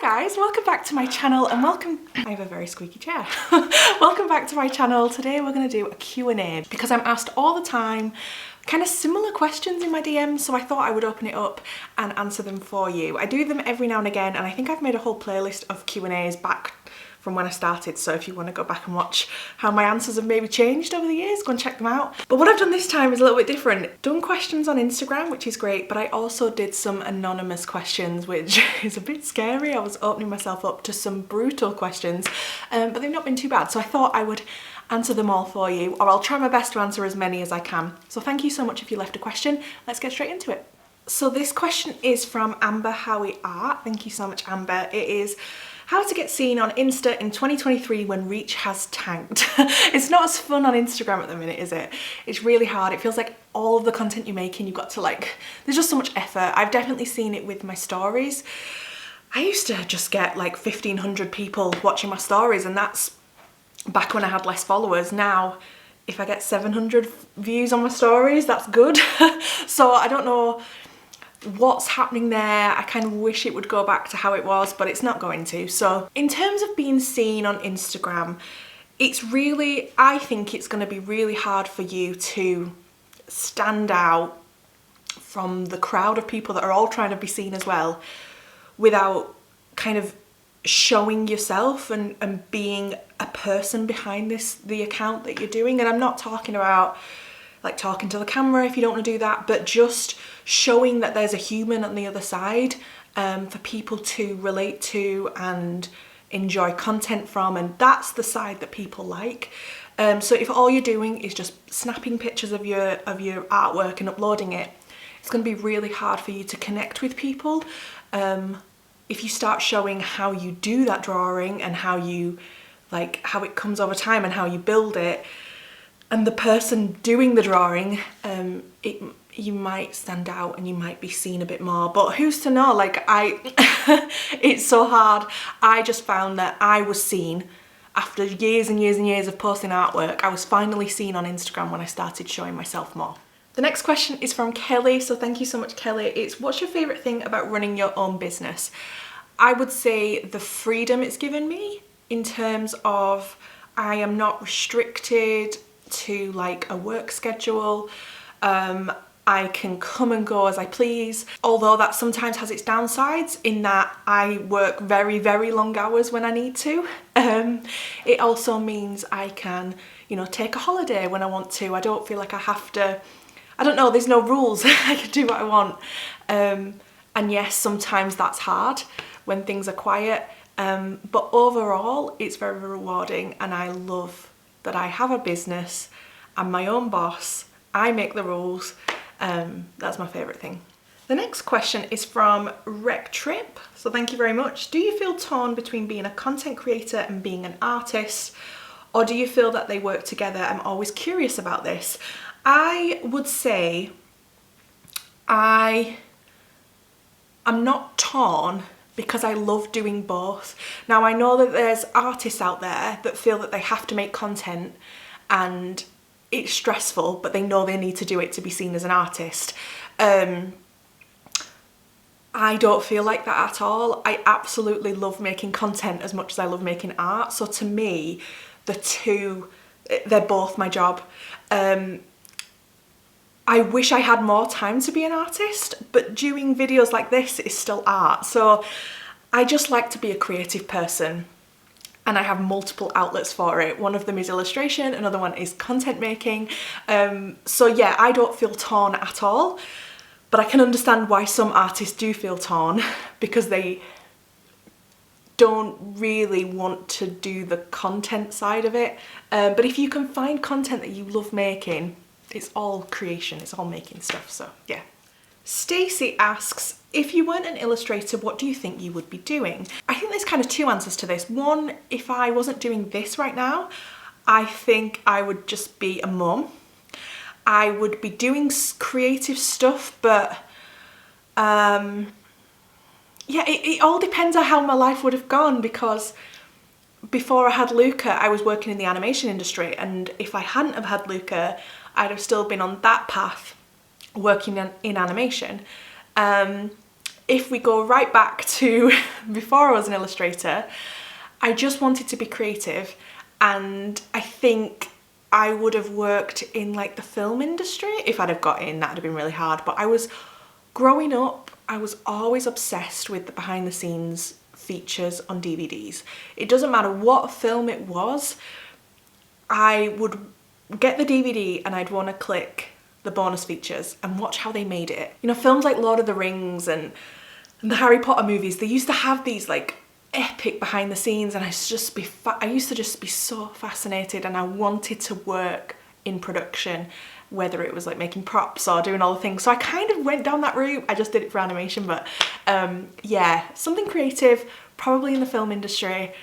guys, welcome back to my channel and welcome, I have a very squeaky chair. Welcome back to my channel. Today we're going to do a Q&A because I'm asked all the time kind of similar questions in my DMs, so I thought I would open it up and answer them for you. I do them every now and again, and I think I've made a whole playlist of Q&As back from when I started, so if you want to go back and watch how my answers have maybe changed over the years, go and check them out. But what I've done this time is a little bit different. Done questions on Instagram, which is great, but I also did some anonymous questions, which is a bit scary. I was opening myself up to some brutal questions, but they've not been too bad, so I thought I would answer them all for you, or I'll try my best to answer as many as I can. So thank you so much if you left a question. Let's get straight into it. So this question is from Amber Howie Art. Thank you so much, Amber. It is, how to get seen on Insta in 2023 when reach has tanked. It's not as fun on Instagram at the minute, is it? It's really hard. It feels like all of the content you're making, you've got to there's just so much effort. I've definitely seen it with my stories. I used to just get like 1,500 people watching my stories, and that's back when I had less followers. Now, if I get 700 views on my stories, that's good. So I don't know what's happening there. I kind of wish it would go back to how it was, but it's not going to. So in terms of being seen on Instagram, I think it's going to be really hard for you to stand out from the crowd of people that are all trying to be seen as well, without kind of showing yourself and being a person behind the account that you're doing. And I'm not talking about like talking to the camera if you don't want to do that, but just showing that there's a human on the other side for people to relate to and enjoy content from, and that's the side that people like. So if all you're doing is just snapping pictures of your artwork and uploading it, it's going to be really hard for you to connect with people. If you start showing how you do that drawing and how it comes over time and how you build it, and the person doing the drawing, you might stand out and you might be seen a bit more, but who's to know? It's so hard. I just found that I was seen after years and years and years of posting artwork. I was finally seen on Instagram when I started showing myself more. The next question is from Kelly, so thank you so much, Kelly. It's, what's your favourite thing about running your own business? I would say the freedom it's given me, in terms of I am not restricted to like a work schedule. I can come and go as I please, although that sometimes has its downsides in that I work very, very long hours when I need to. It also means I can, take a holiday when I want to. I don't feel like I have to, I don't know, there's no rules. I can do what I want. And yes, sometimes that's hard when things are quiet. But overall, it's very rewarding, and I love that I have a business. I'm my own boss. I make the rules. That's my favourite thing. The next question is from Rec Trip. So thank you very much. Do you feel torn between being a content creator and being an artist? Or do you feel that they work together? I'm always curious about this. I would say I'm not torn because I love doing both. Now, I know that there's artists out there that feel that they have to make content and it's stressful, but they know they need to do it to be seen as an artist. I don't feel like that at all. I absolutely love making content as much as I love making art. So to me, the two, they're both my job. I wish I had more time to be an artist, but doing videos like this is still art. So I just like to be a creative person, and I have multiple outlets for it. One of them is illustration, another one is content making. So yeah, I don't feel torn at all, but I can understand why some artists do feel torn because they don't really want to do the content side of it. But if you can find content that you love making, it's all creation, it's all making stuff, so yeah. Stacey asks, if you weren't an illustrator, what do you think you would be doing? I think there's kind of two answers to this. One, if I wasn't doing this right now, I think I would just be a mum. I would be doing creative stuff, but yeah, it all depends on how my life would have gone, because before I had Luca, I was working in the animation industry, and if I hadn't have had Luca, I'd have still been on that path, working in animation. if we go right back to before I was an illustrator, I just wanted to be creative, and I think I would have worked in like the film industry. If I'd have got in, that'd have been really hard. But growing up, I was always obsessed with the behind the scenes features on DVDs. It doesn't matter what film it was, I would get the DVD and I'd want to click the bonus features and watch how they made it. You know, films like Lord of the Rings and the Harry Potter movies, they used to have these like epic behind the scenes, and I used to just be so fascinated, and I wanted to work in production, whether it was like making props or doing all the things. So I kind of went down that route. I just did it for animation, but yeah, something creative, probably in the film industry.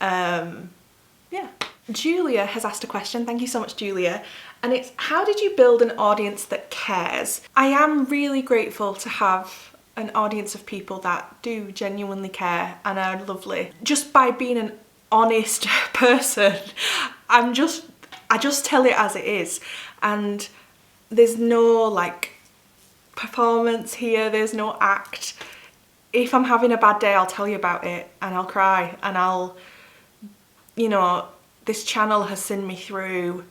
Yeah. Julia has asked a question. Thank you so much, Julia. And it's, how did you build an audience that cares? I am really grateful to have an audience of people that do genuinely care and are lovely. Just by being an honest person, I just tell it as it is. And there's no like performance here, there's no act. If I'm having a bad day, I'll tell you about it, and I'll cry, and you know, this channel has seen me through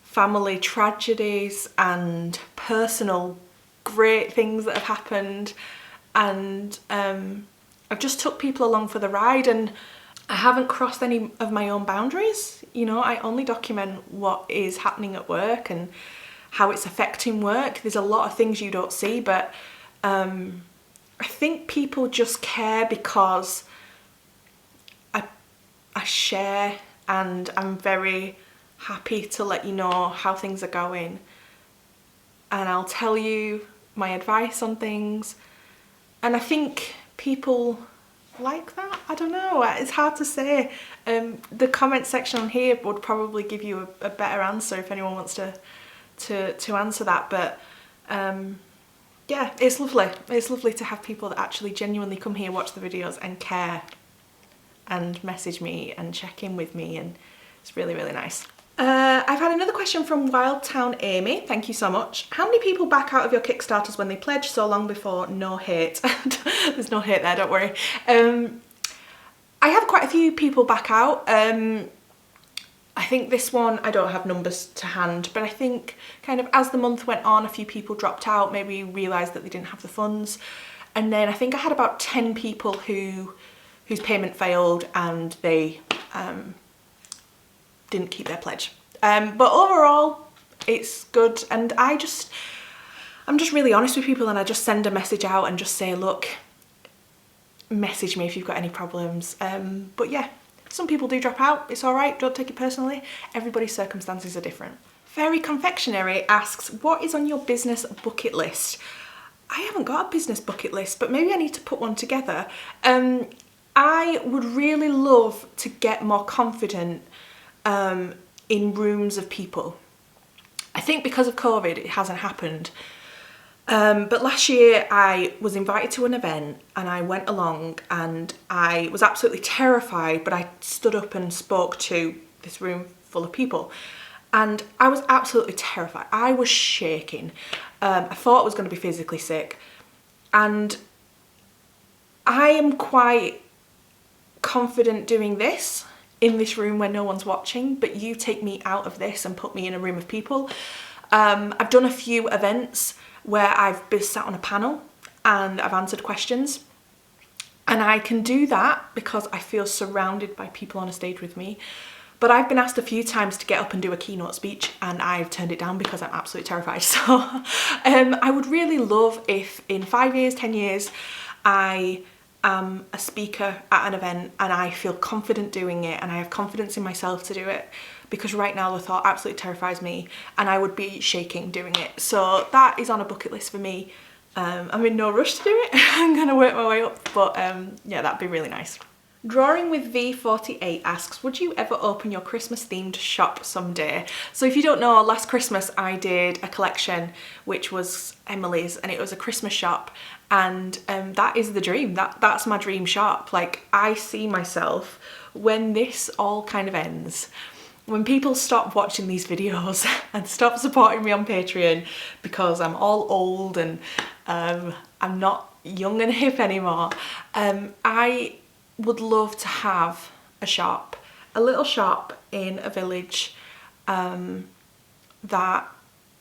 family tragedies and personal great things that have happened, and I've just took people along for the ride, and I haven't crossed any of my own boundaries. You know, I only document what is happening at work and how it's affecting work. There's a lot of things you don't see, but I think people just care because I share, and I'm very happy to let you know how things are going, and I'll tell you my advice on things, and I think people like that. I don't know, it's hard to say. The comment section on here would probably give you a better answer if anyone wants to answer that, but yeah, it's lovely. It's lovely to have people that actually genuinely come here, watch the videos and care and message me and check in with me, and it's really, really nice. I've had another question from Wildtown Amy. Thank you so much. How many people back out of your Kickstarters when they pledge so long before? No hate. There's no hate there, don't worry. I have quite a few people back out. I think this one, I don't have numbers to hand, but I think kind of as the month went on, a few people dropped out, maybe realised that they didn't have the funds. And then I think I had about 10 people whose payment failed, and they didn't keep their pledge. But overall, it's good, and I'm just really honest with people, and I just send a message out and just say, look, message me if you've got any problems. But yeah, some people do drop out. It's all right, don't take it personally. Everybody's circumstances are different. Fairy Confectionery asks, what is on your business bucket list? I haven't got a business bucket list, but maybe I need to put one together. I would really love to get more confident in rooms of people. I think because of COVID it hasn't happened, but last year I was invited to an event and I went along, and I was absolutely terrified, but I stood up and spoke to this room full of people, and I was absolutely terrified. I was shaking. I thought I was going to be physically sick, and I am quite confident doing this in this room where no one's watching, but you take me out of this and put me in a room of people. I've done a few events where I've been sat on a panel and I've answered questions, and I can do that because I feel surrounded by people on a stage with me. But I've been asked a few times to get up and do a keynote speech, and I've turned it down because I'm absolutely terrified. So I would really love if in 5 years, 10 years, I am a speaker at an event and I feel confident doing it, and I have confidence in myself to do it, because right now the thought absolutely terrifies me and I would be shaking doing it. So that is on a bucket list for me. I'm in no rush to do it. I'm gonna work my way up, but yeah, that'd be really nice. Drawing with V48 asks, would you ever open your Christmas themed shop someday? So if you don't know, last Christmas I did a collection which was Emily's, and it was a Christmas shop, and that is the dream. That's my dream shop. Like, I see myself, when this all kind of ends, when people stop watching these videos and stop supporting me on Patreon because I'm all old and I'm not young and hip anymore. I would love to have a shop, a little shop in a village that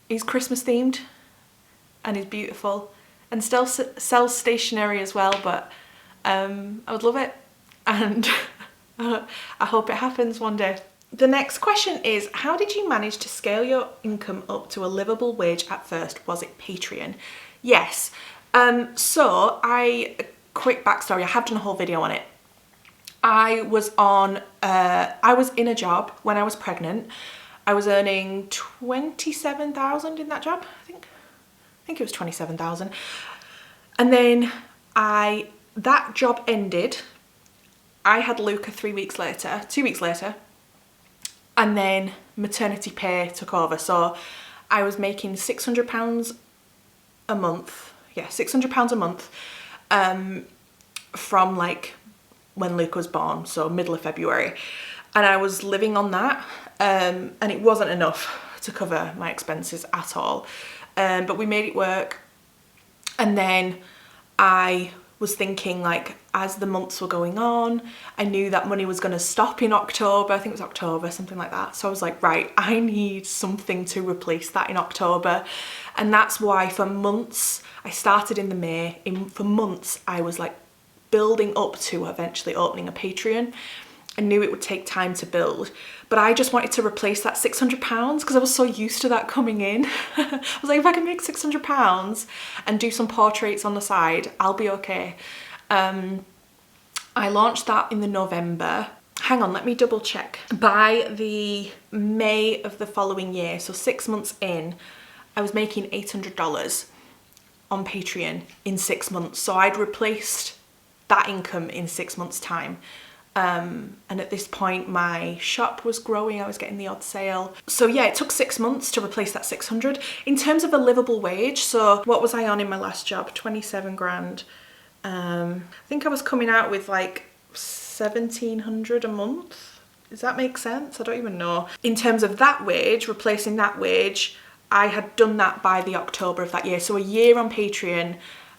is Christmas themed and is beautiful and still sells stationery as well, but I would love it, and I hope it happens one day. The next question is, how did you manage to scale your income up to a livable wage at first? Was it Patreon? Yes. So quick backstory, I have done a whole video on it. I was in a job when I was pregnant. I was earning 27,000 in that job, I think it was 27,000. And then that job ended. I had Luca 2 weeks later. And then maternity pay took over. So I was making £600 a month. Yeah, £600 a month from like when Luke was born, so middle of February. And I was living on that, and it wasn't enough to cover my expenses at all. But we made it work. And then I was thinking, like, as the months were going on, I knew that money was going to stop in October. I think it was October, something like that. So I was like, right, I need something to replace that in October. And that's why for months, I started in the May. For months, I was like building up to eventually opening a Patreon. I knew it would take time to build, but I just wanted to replace that £600 because I was so used to that coming in. I was like, if I can make £600 and do some portraits on the side, I'll be okay. I launched that in the November. Hang on, let me double check. By the May of the following year, so 6 months in, I was making $800 on Patreon in 6 months. So I'd replaced that income in 6 months' time. And at this point my shop was growing, I was getting the odd sale. So yeah, it took 6 months to replace that 600. In terms of a livable wage, so what was I on in my last job? 27 grand. I think I was coming out with like 1,700 a month. Does that make sense? I don't even know. In terms of that wage, replacing that wage, I had done that by the October of that year. So a year on Patreon,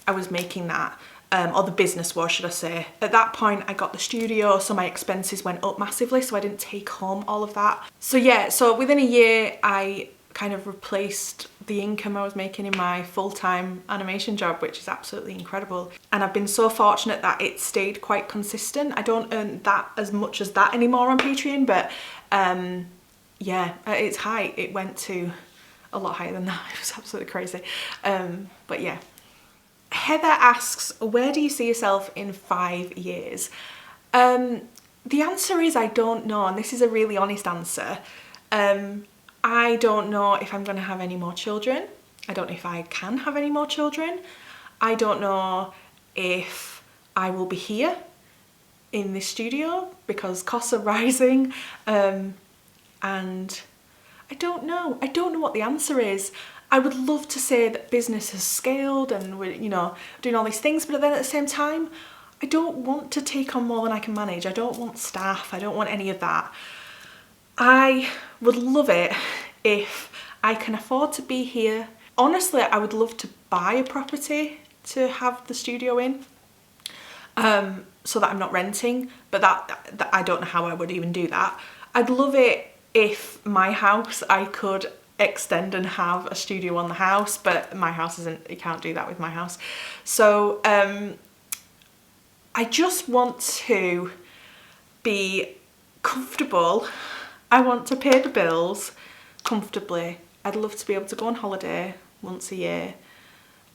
I was making that. Or the business was, should I say. At that point, I got the studio, so my expenses went up massively, so I didn't take home all of that. So yeah, so within a year, I kind of replaced the income I was making in my full-time animation job, which is absolutely incredible. And I've been so fortunate that it stayed quite consistent. I don't earn that as much as that anymore on Patreon, but yeah, at its height, it went to a lot higher than that. It was absolutely crazy. But yeah. Heather asks, where do you see yourself in 5 years? The answer is I don't know, and this is a really honest answer. I don't know if I'm going to have any more children. I don't know if I can have any more children. I don't know if I will be here in this studio because costs are rising. And I don't know. I don't know what the answer is. I would love to say that business has scaled and we're, you know, doing all these things, but then at the same time, I don't want to take on more than I can manage. I don't want staff. I don't want any of that. I would love it if I can afford to be here. Honestly, I would love to buy a property to have the studio in, so that I'm not renting, but that I don't know how I would even do that. I'd love it if my house, I could extend and have a studio on the house, but my house isn't, you can't do that with my house. So I just want to be comfortable. I want to pay the bills comfortably. I'd love to be able to go on holiday once a year.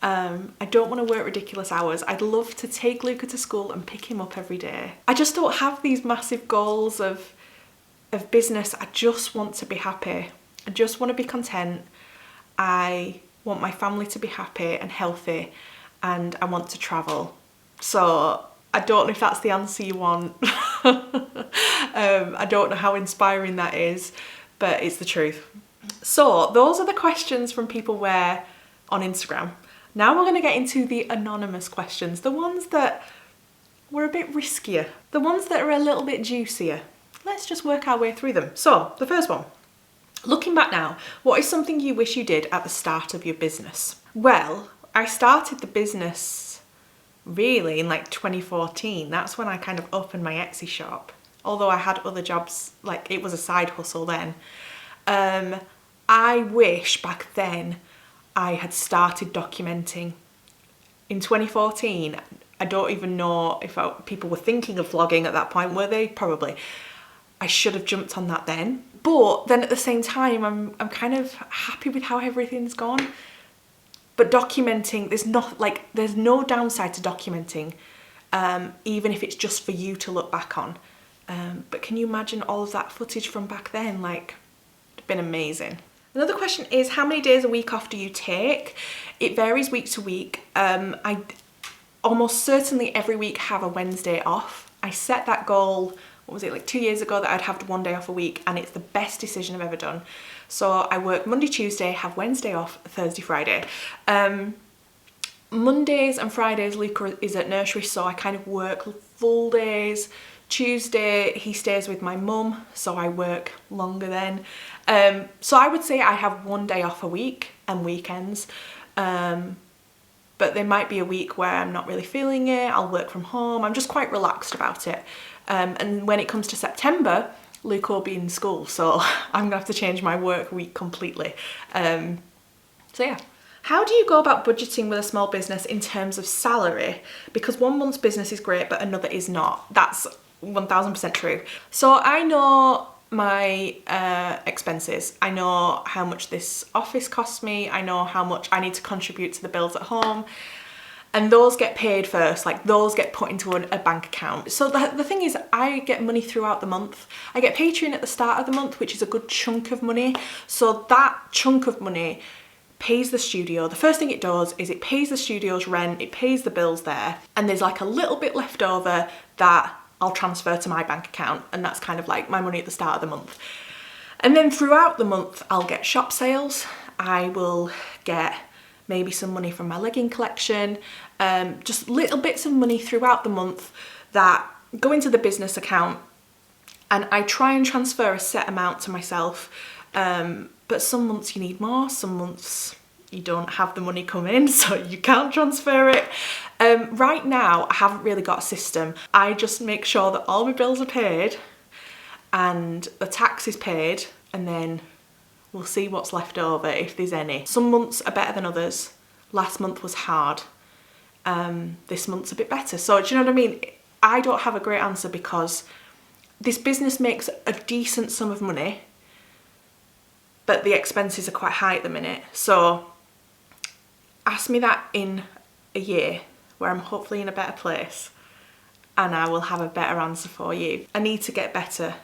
I don't want to work ridiculous hours. I'd love to take Luca to school and pick him up every day. I just don't have these massive goals of business. I just want to be happy. I just want to be content. I want my family to be happy and healthy, and I want to travel. So I don't know if that's the answer you want. I don't know how inspiring that is, but it's the truth. So those are the questions from people on Instagram. Now we're going to get into the anonymous questions, the ones that were a bit riskier, the ones that are a little bit juicier. Let's just work our way through them. So the first one. Looking back now, what is something you wish you did at the start of your business? Well, I started the business really in like 2014. That's when I kind of opened my Etsy shop. Although I had other jobs, like it was a side hustle then. I wish back then I had started documenting. In 2014, I don't even know if people were thinking of vlogging at that point, were they? Probably. I should have jumped on that then. But then at the same time, I'm kind of happy with how everything's gone. But documenting, there's no downside to documenting, even if it's just for you to look back on. But can you imagine all of that footage from back then? Like, it'd been amazing. Another question is, how many days a week off do you take? It varies week to week. I almost certainly every week have a Wednesday off. I set that goal, what was it, like 2 years ago, that I'd have 1 day off a week, and it's the best decision I've ever done. So I work Monday, Tuesday, have Wednesday off, Thursday, Friday. Mondays and Fridays Luca is at nursery, so I kind of work full days. Tuesday he stays with my mum, so I work longer then. So I would say I have 1 day off a week and weekends. But there might be a week where I'm not really feeling it, I'll work from home. I'm just quite relaxed about it. And when it comes to September, Luke will be in school, so I'm gonna have to change my work week completely. So yeah. How do you go about budgeting with a small business in terms of salary? Because 1 month's business is great, but another is not. That's 1000% true. So I know my expenses. I know how much this office costs me. I know how much I need to contribute to the bills at home. And those get paid first, like those get put into a bank account. So the thing is, I get money throughout the month. I get Patreon at the start of the month, which is a good chunk of money. So that chunk of money pays the studio. The first thing it does is it pays the studio's rent, it pays the bills there, and there's like a little bit left over that I'll transfer to my bank account, and that's kind of like my money at the start of the month. And then throughout the month, I'll get shop sales. I will get maybe some money from my legging collection, just little bits of money throughout the month that go into the business account, and I try and transfer a set amount to myself. But some months you need more, some months you don't have the money come in, so you can't transfer it. Right now, I haven't really got a system. I just make sure that all my bills are paid and the tax is paid, and then we'll see what's left over, if there's any. Some months are better than others. Last month was hard. This month's a bit better. So do you know what I mean? I don't have a great answer because this business makes a decent sum of money, but the expenses are quite high at the minute. So ask me that in a year where I'm hopefully in a better place, and I will have a better answer for you. I need to get better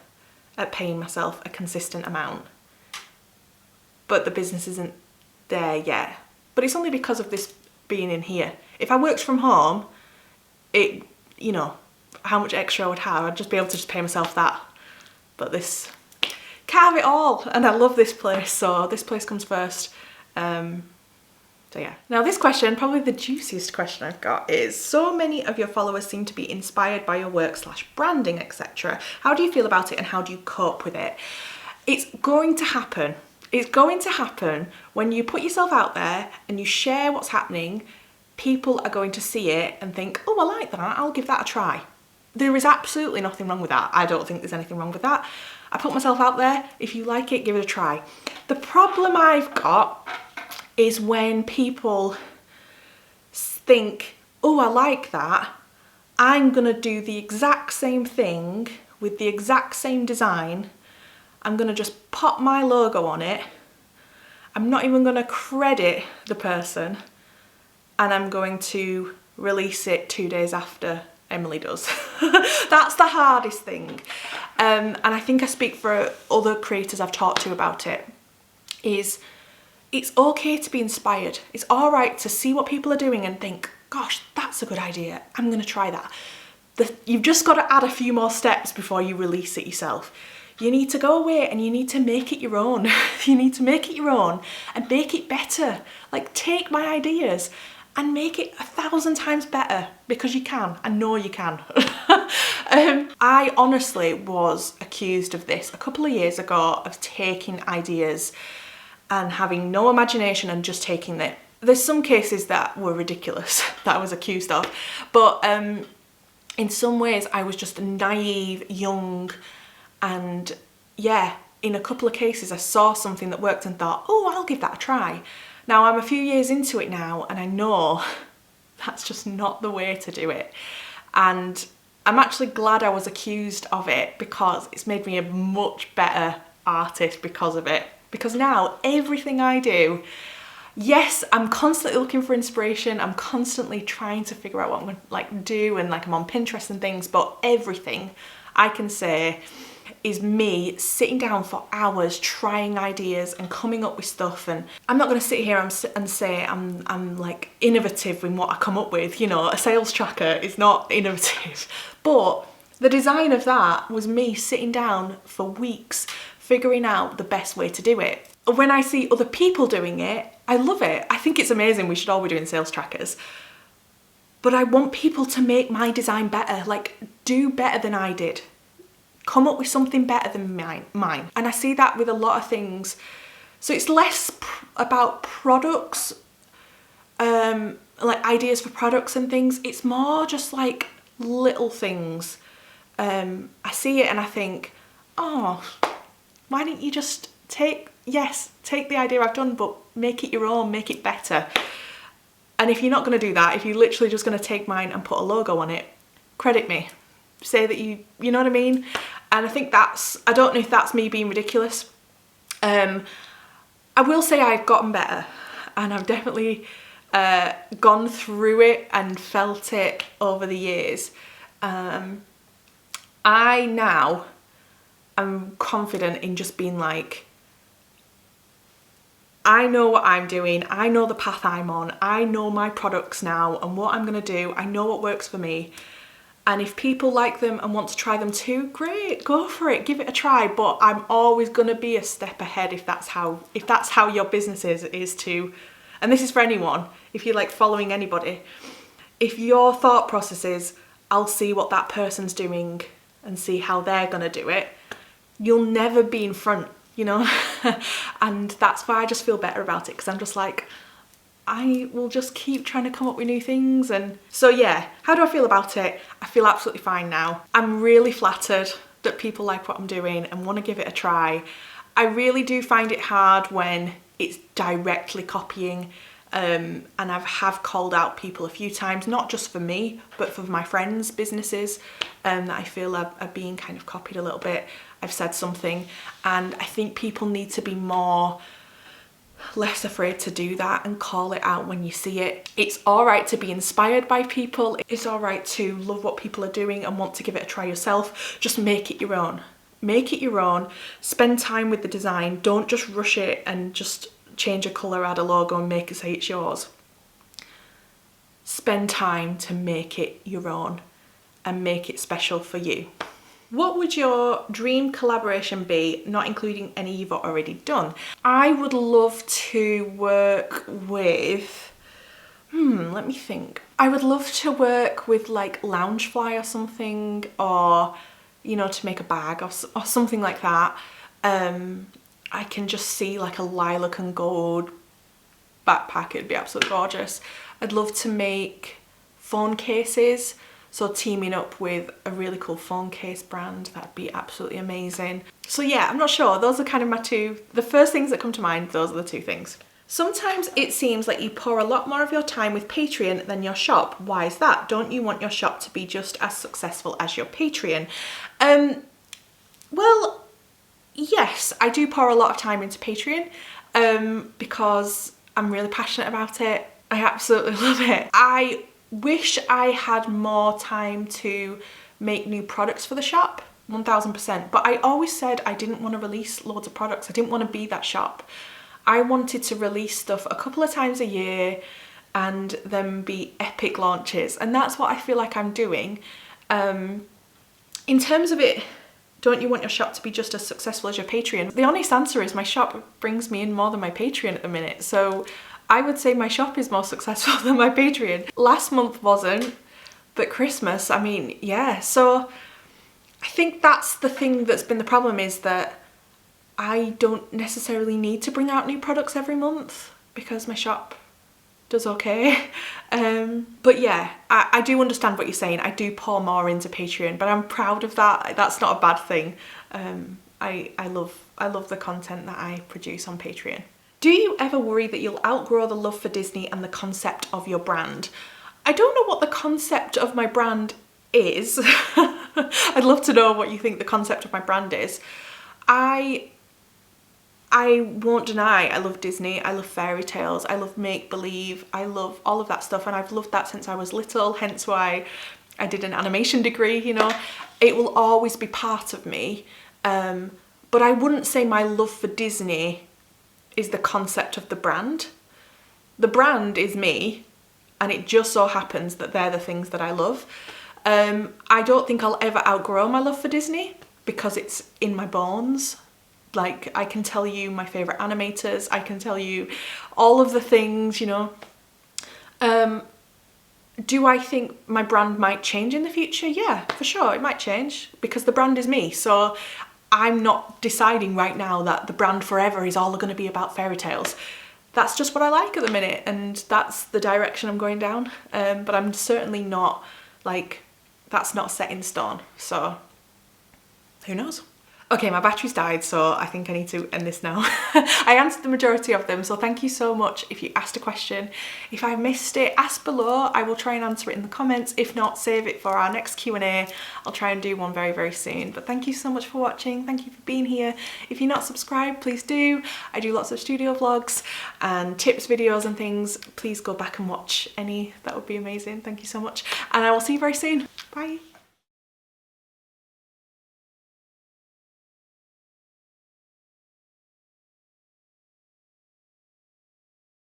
at paying myself a consistent amount, but the business isn't there yet. But it's only because of this being in here. If I worked from home, you know, how much extra I would have, I'd just be able to just pay myself that. But this, can't have it all, and I love this place, so this place comes first. So yeah. Now this question, probably the juiciest question I've got, is so many of your followers seem to be inspired by your work / branding, etc. How do you feel about it, and how do you cope with it? It's going to happen. It's going to happen when you put yourself out there and you share what's happening. People are going to see it and think, oh, I like that, I'll give that a try. There is absolutely nothing wrong with that. I don't think there's anything wrong with that. I put myself out there. If you like it, give it a try. The problem I've got is when people think, oh, I like that, I'm gonna do the exact same thing with the exact same design. I'm gonna just pop my logo on it. I'm not even gonna credit the person, and I'm going to release it 2 days after Emily does. That's the hardest thing. And I think I speak for other creators I've talked to about it, is it's okay to be inspired. It's all right to see what people are doing and think, gosh, that's a good idea, I'm gonna try that. You've just got to add a few more steps before you release it yourself. You need to go away and you need to make it your own. You need to make it your own and make it better. Like, take my ideas and make it 1,000 times better, because you can. I know you can. I honestly was accused of this a couple of years ago, of taking ideas and having no imagination and just taking it. there's some cases that were ridiculous that I was accused of, but in some ways I was just naive, young, and yeah, in a couple of cases I saw something that worked and thought, oh, I'll give that a try. Now I'm a few years into it now and I know that's just not the way to do it. And I'm actually glad I was accused of it, because it's made me a much better artist because of it. Because now everything I do, yes, I'm constantly looking for inspiration. I'm constantly trying to figure out what I'm going to like do, and like I'm on Pinterest and things, but everything I can say is me sitting down for hours trying ideas and coming up with stuff. And I'm not going to sit here and say I'm like innovative in what I come up with. You know, a sales tracker is not innovative, but the design of that was me sitting down for weeks figuring out the best way to do it. When I see other people doing it, I love it. I think it's amazing. We should all be doing sales trackers. But I want people to make my design better, like do better than I did. Come up with something better than mine. And I see that with a lot of things. So it's less about products, like ideas for products and things. It's more just like little things. I see it and I think, oh, why didn't you just take the idea I've done, but make it your own, make it better. And if you're not going to do that, if you're literally just going to take mine and put a logo on it, credit me. Say that you know what I mean? And I think I don't know if that's me being ridiculous. I will say I've gotten better, and I've definitely gone through it and felt it over the years. I now am confident in just being like, I know what I'm doing, I know the path I'm on, I know my products now and what I'm going to do, I know what works for me. And if people like them and want to try them too, great, go for it, give it a try. But I'm always going to be a step ahead if that's how your business is too. And this is for anyone, if you're like following anybody. If your thought process is, I'll see what that person's doing and see how they're going to do it, you'll never be in front, you know? And that's why I just feel better about it, because I'm just like, I will just keep trying to come up with new things. And so yeah, how do I feel about it? I feel absolutely fine now. I'm really flattered that people like what I'm doing and want to give it a try. I really do find it hard when it's directly copying, and have called out people a few times, not just for me, but for my friends' businesses that I feel are being kind of copied a little bit. I've said something, and I think people need to be less afraid to do that and call it out when you see it. It's all right to be inspired by people. It's all right to love what people are doing and want to give it a try yourself. Just make it your own. Make it your own. Spend time with the design. Don't just rush it and just change a colour, add a logo and make it say it's yours. Spend time to make it your own and make it special for you. What would your dream collaboration be, not including any you've already done? I would love to work with, let me think. I would love to work with like Loungefly or something, or, you know, to make a bag or something like that. I can just see like a lilac and gold backpack, it'd be absolutely gorgeous. I'd love to make phone cases. So teaming up with a really cool phone case brand, that'd be absolutely amazing. So yeah, I'm not sure. Those are kind of the first things that come to mind, those are the two things. Sometimes it seems like you pour a lot more of your time with Patreon than your shop. Why is that? Don't you want your shop to be just as successful as your Patreon? Well, yes, I do pour a lot of time into Patreon because I'm really passionate about it. I absolutely love it. I wish I had more time to make new products for the shop, 1000%. But I always said I didn't want to release loads of products. I didn't want to be that shop. I wanted to release stuff a couple of times a year and then be epic launches. And that's what I feel like I'm doing. In terms of it, don't you want your shop to be just as successful as your Patreon? The honest answer is my shop brings me in more than my Patreon at the minute. So I would say my shop is more successful than my Patreon. Last month wasn't, but Christmas, I mean, yeah. So I think that's the thing that's been the problem, is that I don't necessarily need to bring out new products every month because my shop does okay. But yeah, I do understand what you're saying. I do pour more into Patreon, but I'm proud of that. That's not a bad thing. I love the content that I produce on Patreon. Do you ever worry that you'll outgrow the love for Disney and the concept of your brand? I don't know what the concept of my brand is. I'd love to know what you think the concept of my brand is. I won't deny I love Disney, I love fairy tales, I love make-believe, I love all of that stuff, and I've loved that since I was little, hence why I did an animation degree, you know. It will always be part of me, but I wouldn't say my love for Disney is the concept of the brand. The brand is me, and it just so happens that they're the things that I love. I don't think I'll ever outgrow my love for Disney because it's in my bones. Like, I can tell you my favourite animators, I can tell you all of the things, you know. Do I think my brand might change in the future? Yeah, for sure, it might change because the brand is me. So I'm not deciding right now that the brand forever is all going to be about fairy tales. That's just what I like at the minute, and that's the direction I'm going down. But I'm certainly not, like, that's not set in stone, so who knows? Okay, my battery's died, so I think I need to end this now. I answered the majority of them, so thank you so much if you asked a question. If I missed it, ask below. I will try and answer it in the comments. If not, save it for our next Q&A. I'll try and do one very, very soon. But thank you so much for watching. Thank you for being here. If you're not subscribed, please do. I do lots of studio vlogs and tips videos and things. Please go back and watch any. That would be amazing. Thank you so much. And I will see you very soon. Bye.